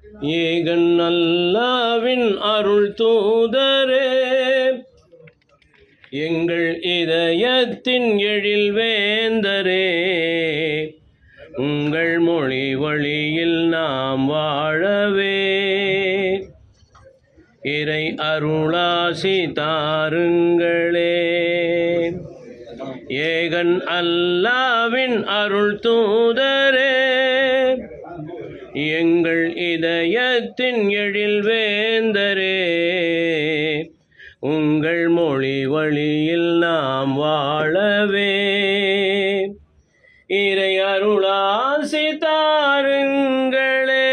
ஏகன் அல்லாவின் அருள் தூதரே, எங்கள் இதயத்தின் எழில் வேந்தரே, உங்கள் மொழி வழியில் நாம் வாழவே இறை அருளாசி தாருங்களே. ஏகன் அல்லாவின் அருள் தூதரே, எங்கள் இதயத்தின் எழில் வேந்தரே, உங்கள் மொழி வழியில் நாம் வாழவே இறை அருளாசி தாருங்களே.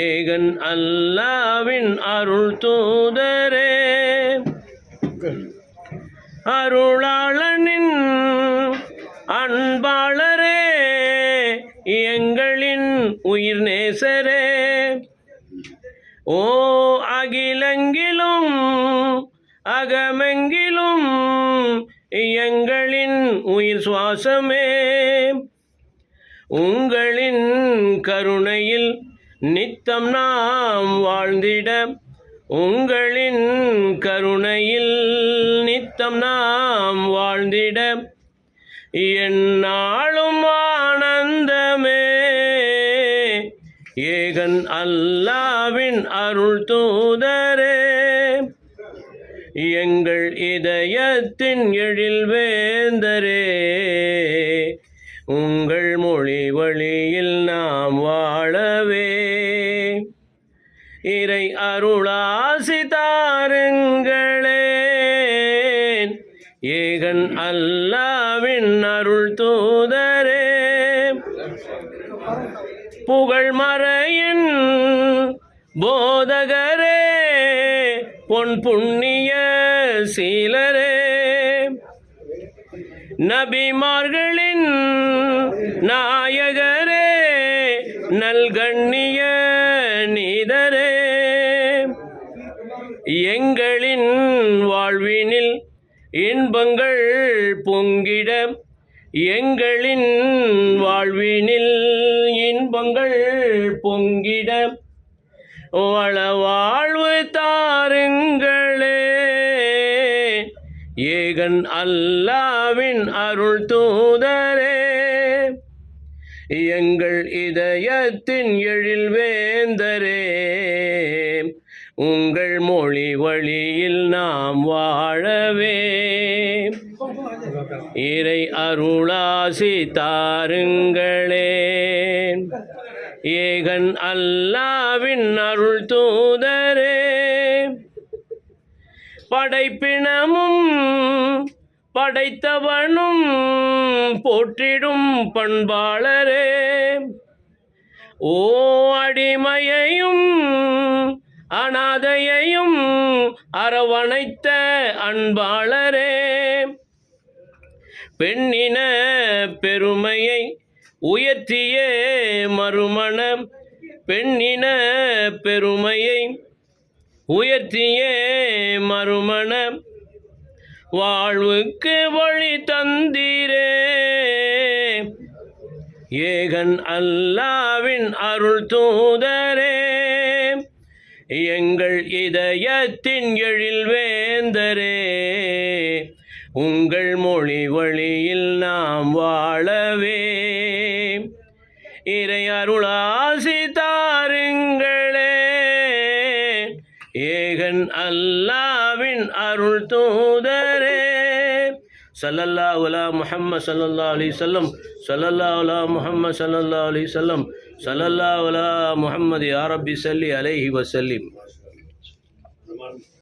ஏகன் அல்லாவின் அருள் தூதரே, அருளாளனின் அன்பாளரே, எங்களின் உயிர் நேசரே, ஓ அகிலங்கிலும் அகமெங்கிலும் எங்களின் உயிர் சுவாசமே, உங்களின் கருணையில் நித்தம் நாம் வாழ்ந்திட, உங்களின் கருணையில் நித்தம் நாம் வாழ்ந்திட எந்நாளும் ஆனந்தமே. ஏகன் அல்லாவின் அருள் தூதரே, எங்கள் இதயத்தின் எழில் வேந்தரே, உங்கள் மொழி வழியில் நாம் வாழவே இறை அருளாசி தாருங்களே. ஏகன் அல்லாவின் அருள் தூதரே, புகழ்மறையின் போதகரே, பொன் புண்ணிய சீலரே, நபிமார்களின் நாயகரே, நல்கண்ணிய நீதரே, எங்களின் வாழ்வினில் இன்பங்கள் பொங்கிட, எங்களின் வாழ்வினில் இன்பங்கள் பொங்கிட வளவாழ்வு தாருங்களே. ஏகன் அல்லாவின் அருள் தூதரே, எங்கள் இதயத்தின் எழில் வேந்தரே, உங்கள் மொழி வழியில் நாம் வாழவே இறை அருளாசி தாருங்களே. ஏகன் அல்லாவின் அருள் தூதரே, படைப்பினமும் படைத்தவனும் போற்றிடும் பண்பாளரே, ஓ அடிமையையும் அநாதையையும் அரவணைத்த அன்பாளரே, பெண்ணின பெருமையை உயர்த்திய மறுமணம், பெண்ணின பெருமையை உயர்த்திய மறுமணம், வாழ்வுக்கு வழி தந்தீரே. ஏகன் அல்லாவின் அருள் தூதரே, எங்கள் இதயத்தின் எழில் வேந்தரே, உங்கள் மொழி வழியில் நாம் வாழவே இறை அருளாசி தாருங்களே. ஏகன் அல்லாவின் அருள் தூதரே, ஸல்லல்லாஹு அலா முஹம்மது ஸல்லல்லாஹு அலைஹி வஸல்லம், ஸல்லல்லாஹு அலா முஹம்மது ஸல்லல்லாஹு அலைஹி வஸல்லம், ஸல்லல்லாஹு அலா முஹம்மது யா ரப்பி ஸல்லி அலைஹி வஸல்லிம்.